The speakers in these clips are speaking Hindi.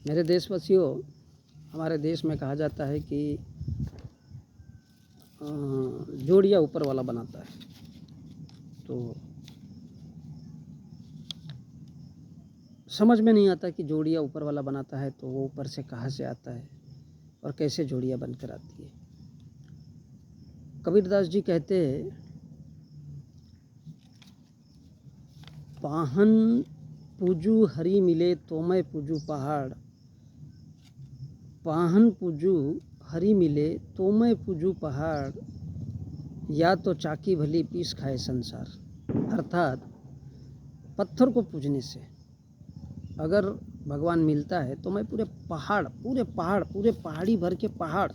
मेरे देशवासियों, हमारे देश में कहा जाता है कि जोड़ियाँ ऊपर वाला बनाता है। तो समझ में नहीं आता कि जोड़ियाँ ऊपर वाला बनाता है तो वो ऊपर से कहाँ से आता है और कैसे जोड़ियाँ बनकर आती है। कबीरदास जी कहते हैं, पाहन पूजू हरि मिले तो मैं पूजू पहाड़, पाहन पूजू हरि मिले तो मैं पूजू पहाड़, या तो चाकी भली पीस खाए संसार। अर्थात पत्थर को पूजने से अगर भगवान मिलता है तो मैं पूरे पहाड़ी भर के पहाड़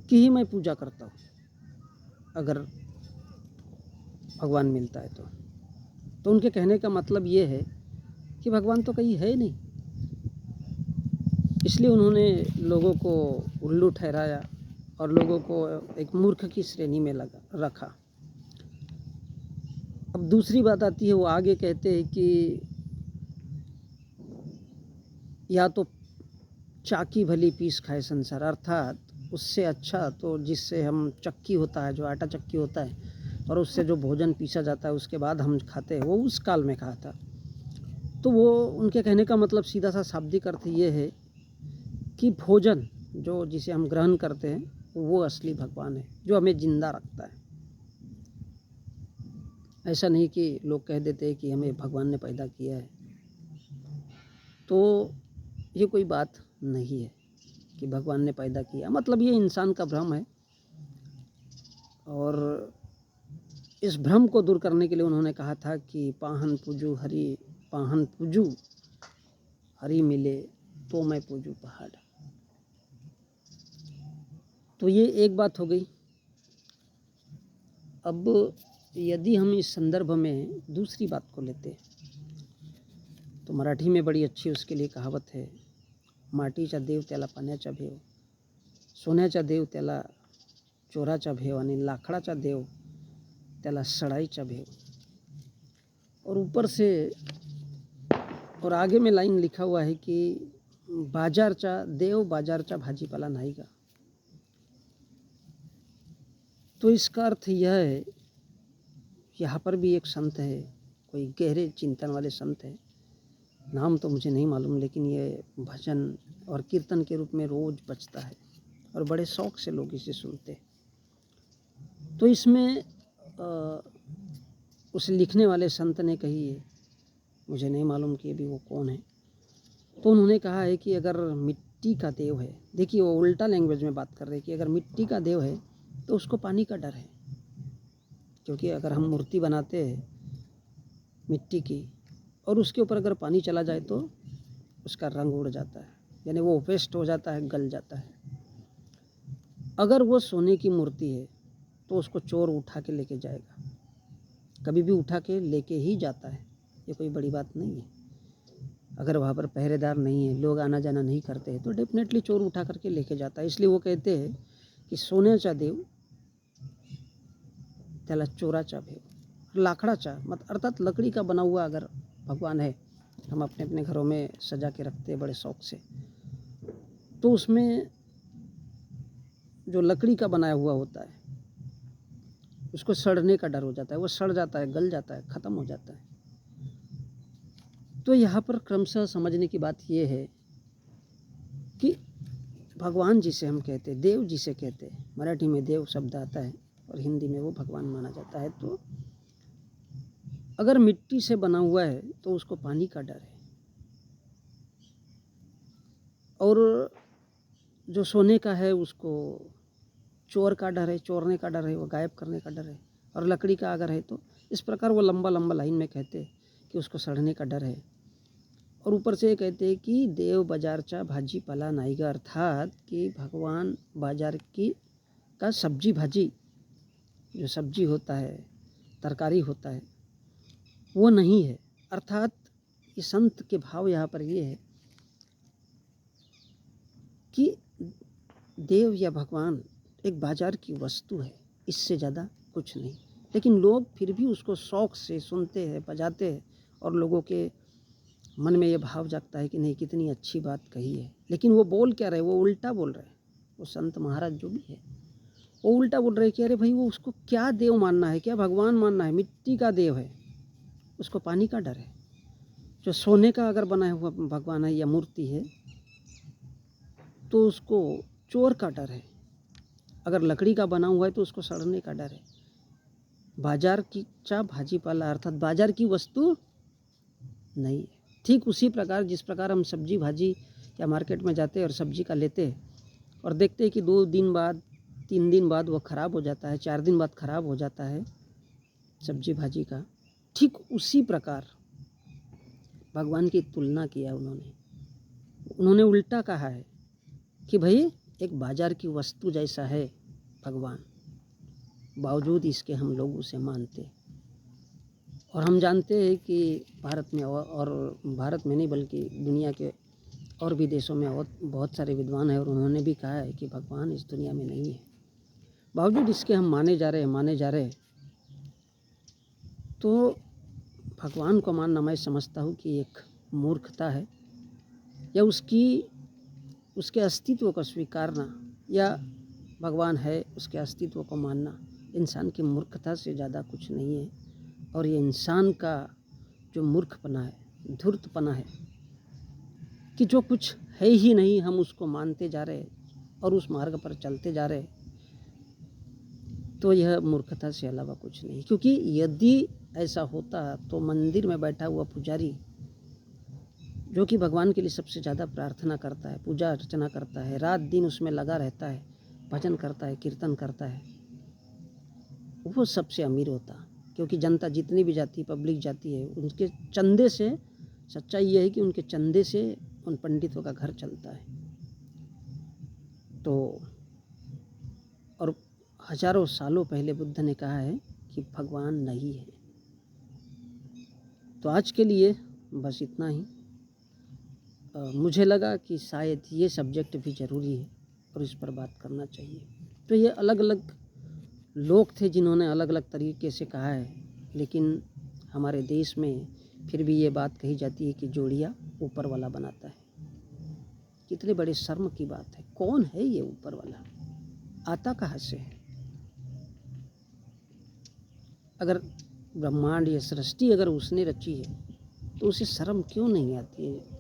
की ही मैं पूजा करता हूँ अगर भगवान मिलता है तो उनके कहने का मतलब ये है कि भगवान तो कहीं है नहीं, इसलिए उन्होंने लोगों को उल्लू ठहराया और लोगों को एक मूर्ख की श्रेणी में रखा। अब दूसरी बात आती है, वो आगे कहते हैं कि या तो चाकी भली पीस खाए संसार, अर्थात उससे अच्छा तो जिससे हम चक्की होता है, जो आटा चक्की होता है और उससे जो भोजन पीसा जाता है उसके बाद हम खाते हैं, वो उस काल में कहा था। तो वो उनके कहने का मतलब सीधा सा शाब्दिक अर्थ ये है कि भोजन जो जिसे हम ग्रहण करते हैं वो असली भगवान है, जो हमें जिंदा रखता है। ऐसा नहीं कि लोग कह देते हैं कि हमें भगवान ने पैदा किया है, तो ये कोई बात नहीं है कि भगवान ने पैदा किया, मतलब ये इंसान का भ्रम है। और इस भ्रम को दूर करने के लिए उन्होंने कहा था कि पाहन पूजू हरि मिले तो मैं पूजू पहाड़। तो ये एक बात हो गई। अब यदि हम इस संदर्भ में दूसरी बात को लेते हैं तो मराठी में बड़ी अच्छी उसके लिए कहावत है, मातीचा देव त्याला पाण्याचा भेव, सोन्याचा देव त्याला चोराचा भेव आणि लाकडाचा देव त्याला सड़ाईचा भेव। और ऊपर से और आगे में लाइन लिखा हुआ है कि बाजारचा देव बाजारचा भाजीपाला नाही का। तो इसका अर्थ यह है, यहाँ पर भी एक संत है, कोई गहरे चिंतन वाले संत है, नाम तो मुझे नहीं मालूम, लेकिन ये भजन और कीर्तन के रूप में रोज बजता है और बड़े शौक से लोग इसे सुनते हैं। तो इसमें उस लिखने वाले संत ने कही है, मुझे नहीं मालूम कि अभी वो कौन है, तो उन्होंने कहा है कि अगर मिट्टी का देव है, देखिए वो उल्टा लैंग्वेज में बात कर रहे हैं कि अगर मिट्टी का देव है तो उसको पानी का डर है, क्योंकि अगर हम मूर्ति बनाते हैं मिट्टी की और उसके ऊपर अगर पानी चला जाए तो उसका रंग उड़ जाता है, यानी वो वेस्ट हो जाता है, गल जाता है। अगर वो सोने की मूर्ति है तो उसको चोर उठा के लेके जाएगा, कभी भी उठा के लेके ही जाता है, ये कोई बड़ी बात नहीं है। अगर वहाँ पर पहरेदार नहीं है, लोग आना जाना नहीं करते हैं, तो डेफिनेटली चोर उठा करके लेके जाता है। इसलिए वो कहते हैं कि सोन्याचा देव त्याला चोराचा भेव, लाकड़ाचा मत अर्थात लकड़ी का बना हुआ अगर भगवान है, हम अपने अपने घरों में सजा के रखते हैं बड़े शौक से, तो उसमें जो लकड़ी का बनाया हुआ होता है उसको सड़ने का डर हो जाता है, वो सड़ जाता है, गल जाता है, ख़त्म हो जाता है। तो यहाँ पर क्रमशः समझने की बात ये है कि भगवान जिसे हम कहते हैं, देव जिसे कहते हैं, मराठी में देव शब्द आता है और हिंदी में वो भगवान माना जाता है। तो अगर मिट्टी से बना हुआ है तो उसको पानी का डर है, और जो सोने का है उसको चोर का डर है, चोरने का डर है, वो गायब करने का डर है। और लकड़ी का अगर है तो इस प्रकार वो लंबा लंबा लाइन में कहते हैं कि उसको सड़ने का डर है। और ऊपर से ये कहते हैं कि देव बाजारचा भाजीपाला नाही गा, अर्थात कि भगवान बाजार की का सब्जी भाजी, जो सब्जी होता है, तरकारी होता है, वो नहीं है। अर्थात ये संत के भाव यहाँ पर ये है कि देव या भगवान एक बाजार की वस्तु है, इससे ज़्यादा कुछ नहीं। लेकिन लोग फिर भी उसको शौक़ से सुनते हैं, बजाते हैं और लोगों के मन में ये भाव जागता है कि नहीं, कितनी अच्छी बात कही है। लेकिन वो बोल क्या रहे, वो उल्टा बोल रहे। वो संत महाराज जो भी है वो उल्टा बोल रहे कि अरे भाई, वो उसको क्या देव मानना है, क्या भगवान मानना है, मिट्टी का देव है, उसको पानी का डर है। जो सोने का अगर बना हुआ भगवान है या मूर्ति है तो उसको चोर का डर है। अगर लकड़ी का बना हुआ है तो उसको सड़ने का डर है। बाजार की चा भाजीपाला अर्थात बाजार की वस्तु नहीं है। ठीक उसी प्रकार जिस प्रकार हम सब्जी भाजी या मार्केट में जाते हैं और सब्जी का लेते हैं और देखते हैं कि 2 दिन बाद 3 दिन बाद वो ख़राब हो जाता है, 4 दिन बाद ख़राब हो जाता है सब्जी भाजी का, ठीक उसी प्रकार भगवान की तुलना किया उन्होंने उल्टा कहा है कि भाई एक बाजार की वस्तु जैसा है भगवान, बावजूद इसके हम लोग उसे मानते। और हम जानते हैं कि भारत में और भारत में नहीं बल्कि दुनिया के और भी देशों में और बहुत सारे विद्वान हैं और उन्होंने भी कहा है कि भगवान इस दुनिया में नहीं है। बावजूद इसके हम माने जा रहे तो भगवान को मानना मैं समझता हूँ कि एक मूर्खता है, या उसके अस्तित्व को स्वीकारना या भगवान है उसके अस्तित्व को मानना इंसान की मूर्खता से ज़्यादा कुछ नहीं है। और ये इंसान का जो मूर्खपना है, धूर्तपना है कि जो कुछ है ही नहीं हम उसको मानते जा रहे और उस मार्ग पर चलते जा रहे, तो यह मूर्खता से अलावा कुछ नहीं। क्योंकि यदि ऐसा होता तो मंदिर में बैठा हुआ पुजारी जो कि भगवान के लिए सबसे ज़्यादा प्रार्थना करता है, पूजा अर्चना करता है, रात दिन उसमें लगा रहता है, भजन करता है, कीर्तन करता है, वो सबसे अमीर होता। क्योंकि जनता जितनी भी जाती है, पब्लिक जाती है, उनके चंदे से, सच्चाई ये है कि उनके चंदे से उन पंडितों का घर चलता है। तो और हजारों सालों पहले बुद्ध ने कहा है कि भगवान नहीं है। तो आज के लिए बस इतना ही। मुझे लगा कि शायद ये सब्जेक्ट भी ज़रूरी है और इस पर बात करना चाहिए। तो ये अलग अलग लोग थे जिन्होंने अलग अलग तरीके से कहा है, लेकिन हमारे देश में फिर भी ये बात कही जाती है कि जोड़ियाँ ऊपर वाला बनाता है। कितने बड़े शर्म की बात है। कौन है ये ऊपर वाला, आता कहाँ से है? अगर ब्रह्मांड या सृष्टि अगर उसने रची है तो उसे शर्म क्यों नहीं आती है?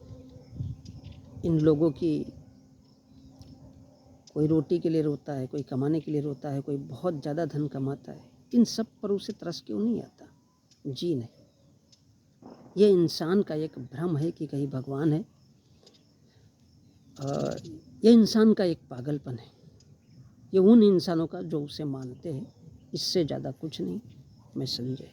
इन लोगों की, कोई रोटी के लिए रोता है, कोई कमाने के लिए रोता है, कोई बहुत ज़्यादा धन कमाता है, इन सब पर उसे तरस क्यों नहीं आता? जी नहीं, ये इंसान का एक भ्रम है कि कहीं भगवान है। ये इंसान का एक पागलपन है, ये उन इंसानों का जो उसे मानते हैं, इससे ज़्यादा कुछ नहीं। मैं संजय।